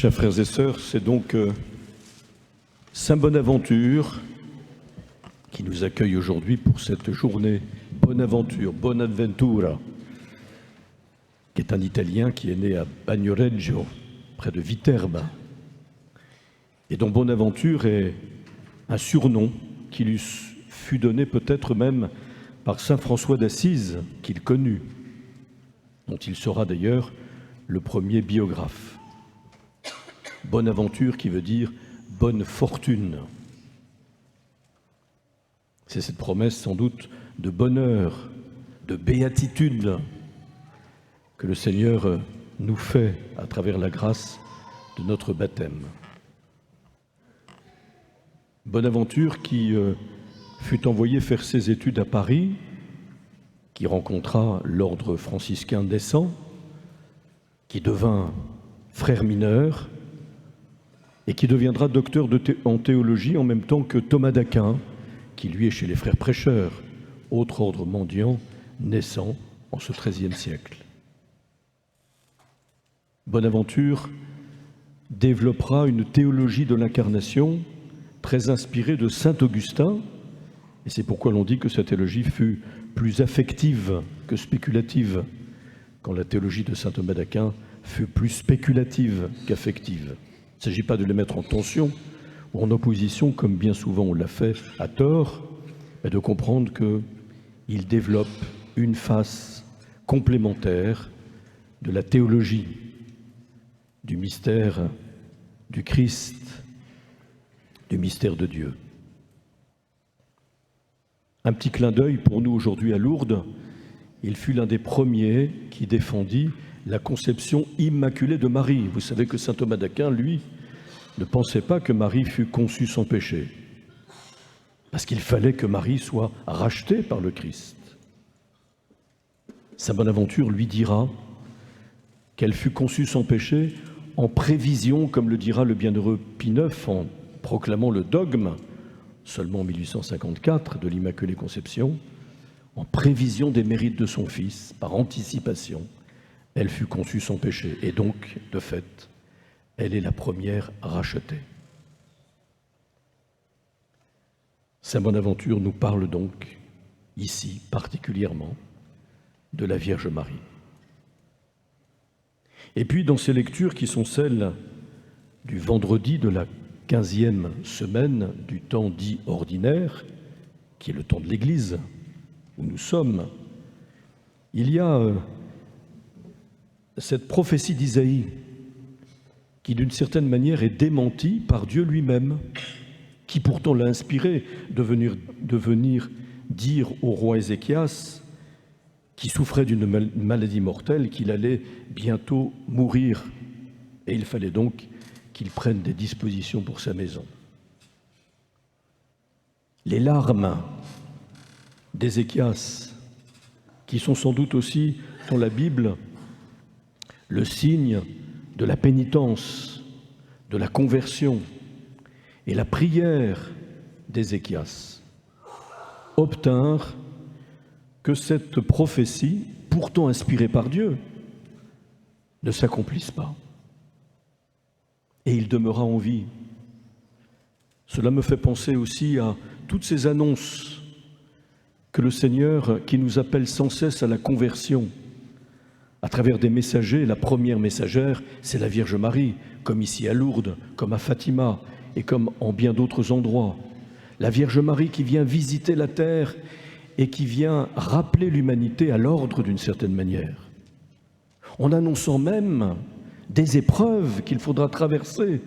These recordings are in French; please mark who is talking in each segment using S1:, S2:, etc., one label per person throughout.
S1: Chers frères et sœurs, c'est donc Saint Bonaventure qui nous accueille aujourd'hui pour cette journée Bonaventure, Bonaventura, qui est un Italien qui est né à Bagnoregio, près de Viterbe, et dont Bonaventure est un surnom qui lui fut donné peut-être même par saint François d'Assise, qu'il connut, dont il sera d'ailleurs le premier biographe. Bonaventure qui veut dire bonne fortune. C'est cette promesse sans doute de bonheur, de béatitude que le Seigneur nous fait à travers la grâce de notre baptême. Bonaventure qui fut envoyé faire ses études à Paris, qui rencontra l'ordre franciscain naissant, qui devint frère mineur et qui deviendra docteur en théologie en même temps que Thomas d'Aquin, qui lui est chez les frères prêcheurs, autre ordre mendiant naissant en ce XIIIe siècle. Bonaventure développera une théologie de l'incarnation très inspirée de saint Augustin, et c'est pourquoi l'on dit que sa théologie fut plus affective que spéculative, quand la théologie de saint Thomas d'Aquin fut plus spéculative qu'affective. Il ne s'agit pas de les mettre en tension ou en opposition, comme bien souvent on l'a fait à tort, mais de comprendre qu'il développe une face complémentaire de la théologie, du mystère du Christ, du mystère de Dieu. Un petit clin d'œil pour nous aujourd'hui à Lourdes, il fut l'un des premiers qui défendit la conception immaculée de Marie. Vous savez que saint Thomas d'Aquin, lui, ne pensait pas que Marie fût conçue sans péché, parce qu'il fallait que Marie soit rachetée par le Christ. Saint Bonaventure lui dira qu'elle fut conçue sans péché en prévision, comme le dira le bienheureux Pie IX en proclamant le dogme, seulement en 1854, de l'Immaculée Conception, en prévision des mérites de son Fils, par anticipation, elle fut conçue sans péché. Et donc, de fait, elle est la première rachetée. Saint Bonaventure nous parle donc, ici particulièrement, de la Vierge Marie. Et puis, dans ces lectures qui sont celles du vendredi de la 15e semaine du temps dit ordinaire, qui est le temps de l'Église, où nous sommes, il y a cette prophétie d'Isaïe qui, d'une certaine manière, est démentie par Dieu lui-même, qui pourtant l'a inspiré de venir dire au roi Ézéchias, qui souffrait d'une maladie mortelle, qu'il allait bientôt mourir. Et il fallait donc qu'il prenne des dispositions pour sa maison. Les larmes d'Ézéchias, qui sont sans doute aussi, dans la Bible, le signe de la pénitence, de la conversion, et la prière d'Ézéchias obtinrent que cette prophétie, pourtant inspirée par Dieu, ne s'accomplisse pas. Et il demeura en vie. Cela me fait penser aussi à toutes ces annonces que le Seigneur, qui nous appelle sans cesse à la conversion, à travers des messagers. La première messagère, c'est la Vierge Marie, comme ici à Lourdes, comme à Fatima et comme en bien d'autres endroits. La Vierge Marie qui vient visiter la terre et qui vient rappeler l'humanité à l'ordre d'une certaine manière, en annonçant même des épreuves qu'il faudra traverser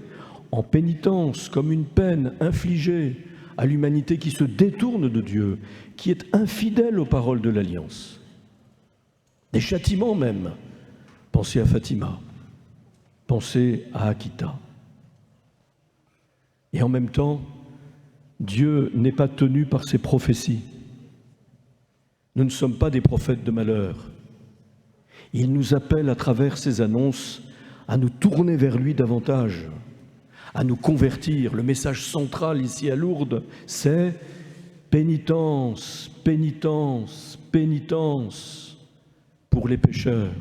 S1: en pénitence, comme une peine infligée à l'humanité qui se détourne de Dieu, qui est infidèle aux paroles de l'Alliance. Des châtiments même. Pensez à Fatima, pensez à Akita. Et en même temps, Dieu n'est pas tenu par ses prophéties. Nous ne sommes pas des prophètes de malheur. Il nous appelle à travers ses annonces à nous tourner vers lui davantage, à nous convertir. Le message central ici à Lourdes, c'est pénitence, pénitence, pénitence pour les pécheurs,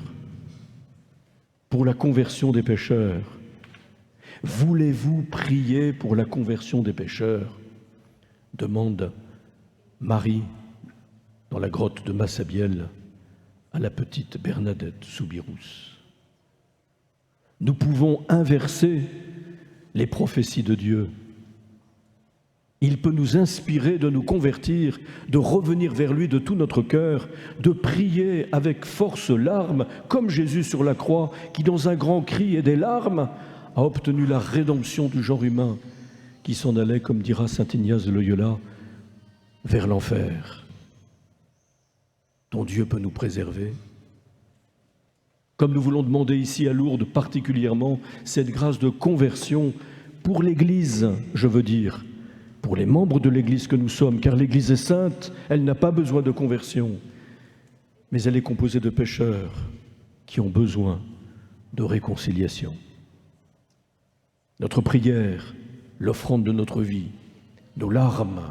S1: pour la conversion des pécheurs, Voulez-vous prier pour la conversion des pécheurs ? Demande Marie, dans la grotte de Massabielle, à la petite Bernadette Soubirous. Nous pouvons inverser les prophéties de Dieu. Il peut nous inspirer de nous convertir, de revenir vers lui de tout notre cœur, de prier avec force larmes, comme Jésus sur la croix, qui dans un grand cri et des larmes a obtenu la rédemption du genre humain, qui s'en allait, comme dira saint Ignace de Loyola, vers l'enfer, dont Dieu peut nous préserver. Comme nous voulons demander ici à Lourdes particulièrement cette grâce de conversion pour l'Église, je veux dire, pour les membres de l'Église que nous sommes, car l'Église est sainte, elle n'a pas besoin de conversion, mais elle est composée de pécheurs qui ont besoin de réconciliation. Notre prière, l'offrande de notre vie, nos larmes,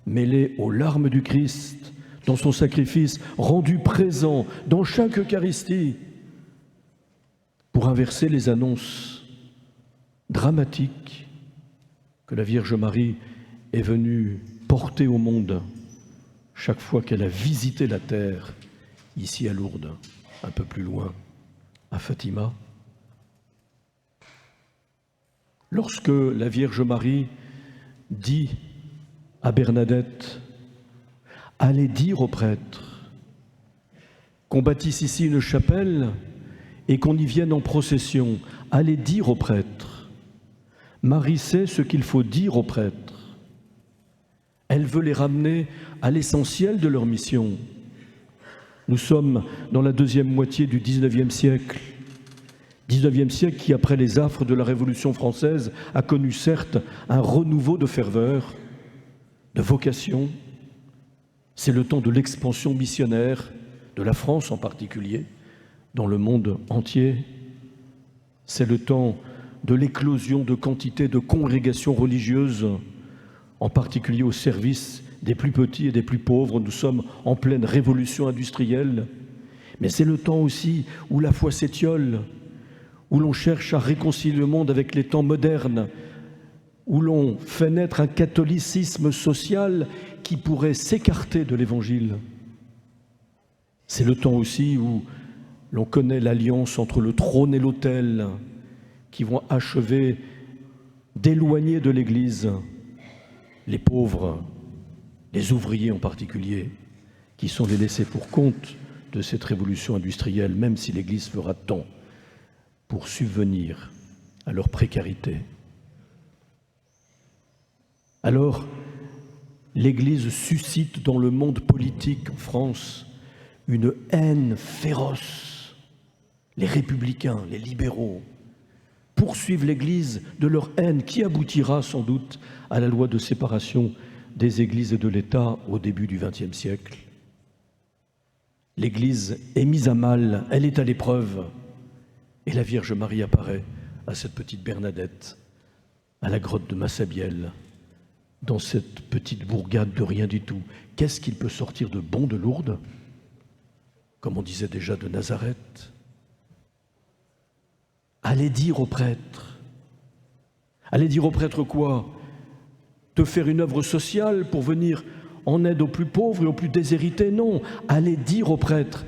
S1: mêlées aux larmes du Christ, dans son sacrifice rendu présent dans chaque Eucharistie, pour inverser les annonces dramatiques que la Vierge Marie est venue porter au monde chaque fois qu'elle a visité la terre, ici à Lourdes, un peu plus loin, à Fatima. Lorsque la Vierge Marie dit à Bernadette, « Allez dire aux prêtres qu'on bâtisse ici une chapelle et qu'on y vienne en procession, allez dire aux prêtres. » Marie sait ce qu'il faut dire aux prêtres. Elle veut les ramener à l'essentiel de leur mission. Nous sommes dans la deuxième moitié du XIXe siècle. XIXe siècle qui, après les affres de la Révolution française, a connu certes un renouveau de ferveur, de vocation. C'est le temps de l'expansion missionnaire, de la France en particulier, dans le monde entier. C'est le temps de l'éclosion de quantité de congrégations religieuses, en particulier au service des plus petits et des plus pauvres. Nous sommes en pleine révolution industrielle, mais c'est le temps aussi où la foi s'étiole, où l'on cherche à réconcilier le monde avec les temps modernes, où l'on fait naître un catholicisme social qui pourrait s'écarter de l'Évangile. C'est le temps aussi où l'on connaît l'alliance entre le trône et l'autel, qui vont achever d'éloigner de l'Église les pauvres, les ouvriers en particulier, qui sont les laissés pour compte de cette révolution industrielle, même si l'Église fera tant pour subvenir à leur précarité. Alors, l'Église suscite dans le monde politique en France une haine féroce. Les républicains, les libéraux, poursuivent l'Église de leur haine qui aboutira sans doute à la loi de séparation des Églises et de l'État au début du XXe siècle. L'Église est mise à mal, elle est à l'épreuve, et la Vierge Marie apparaît à cette petite Bernadette, à la grotte de Massabielle, dans cette petite bourgade de rien du tout. Qu'est-ce qu'il peut sortir de bon de Lourdes, comme on disait déjà de Nazareth? Allez dire aux prêtres. Allez dire aux prêtres quoi? De faire une œuvre sociale pour venir en aide aux plus pauvres et aux plus déshérités? Non. Allez dire aux prêtres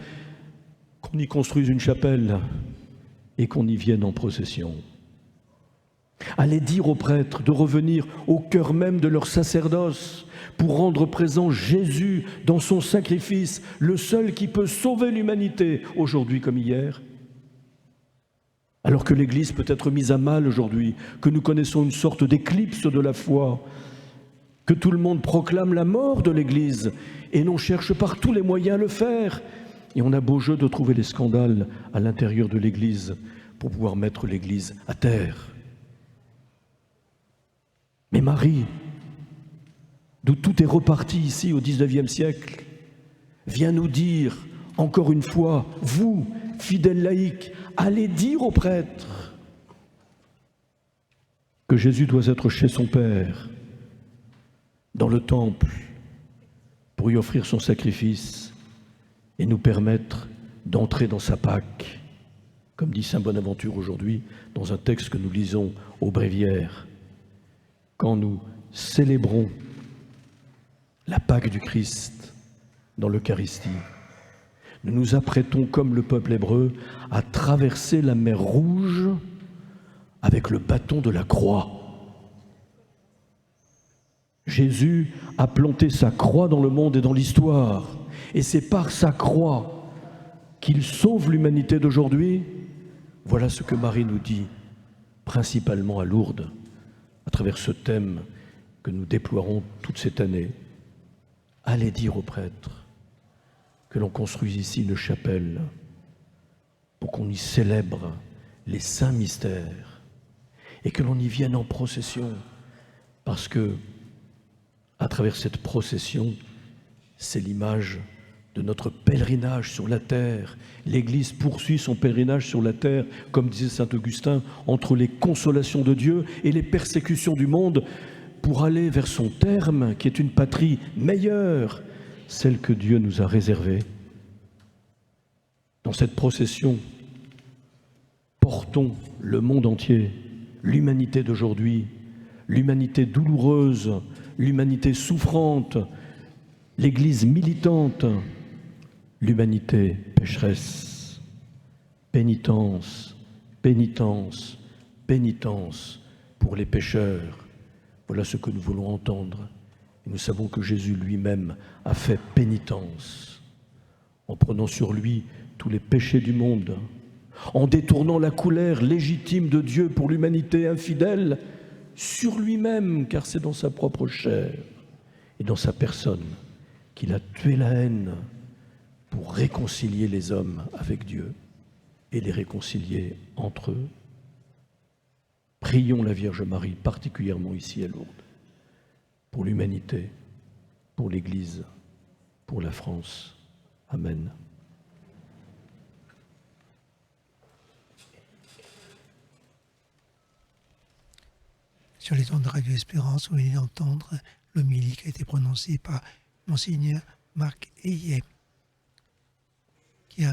S1: qu'on y construise une chapelle et qu'on y vienne en procession. Allez dire aux prêtres de revenir au cœur même de leur sacerdoce pour rendre présent Jésus dans son sacrifice, le seul qui peut sauver l'humanité aujourd'hui comme hier. Alors que l'Église peut être mise à mal aujourd'hui, que nous connaissons une sorte d'éclipse de la foi, que tout le monde proclame la mort de l'Église et l'on cherche par tous les moyens à le faire. Et on a beau jeu de trouver les scandales à l'intérieur de l'Église pour pouvoir mettre l'Église à terre. Mais Marie, d'où tout est reparti ici au XIXe siècle, vient nous dire, encore une fois, vous, fidèles laïcs, allez dire aux prêtres que Jésus doit être chez son Père, dans le temple, pour y offrir son sacrifice et nous permettre d'entrer dans sa Pâque. comme dit saint Bonaventure aujourd'hui dans un texte que nous lisons au Bréviaire. Quand nous célébrons la Pâque du Christ dans l'Eucharistie, nous nous apprêtons, comme le peuple hébreu, à traverser la mer Rouge avec le bâton de la croix. Jésus a planté sa croix dans le monde et dans l'histoire, et c'est par sa croix qu'il sauve l'humanité d'aujourd'hui. Voilà ce que Marie nous dit, principalement à Lourdes, à travers ce thème que nous déploierons toute cette année. Allez dire aux prêtres que l'on construise ici une chapelle pour qu'on y célèbre les saints mystères et que l'on y vienne en procession, parce que à travers cette procession, c'est l'image de notre pèlerinage sur la terre. L'Église poursuit son pèlerinage sur la terre, comme disait saint Augustin, entre les consolations de Dieu et les persécutions du monde, pour aller vers son terme, qui est une patrie meilleure, celle que Dieu nous a réservée. Dans cette procession, portons le monde entier, l'humanité d'aujourd'hui, l'humanité douloureuse, l'humanité souffrante, l'Église militante, l'humanité pécheresse. Pénitence, pénitence, pénitence pour les pécheurs. Voilà ce que nous voulons entendre. Et nous savons que Jésus lui-même a fait pénitence en prenant sur lui tous les péchés du monde, en détournant la colère légitime de Dieu pour l'humanité infidèle sur lui-même, car c'est dans sa propre chair et dans sa personne qu'il a tué la haine pour réconcilier les hommes avec Dieu et les réconcilier entre eux. Prions la Vierge Marie, particulièrement ici à Lourdes, pour l'humanité, pour l'Église, pour la France. Amen.
S2: Sur les ondes de Radio Espérance, vous venez d'entendre l'homélie qui a été prononcée par Monseigneur Marc Hayet, qui a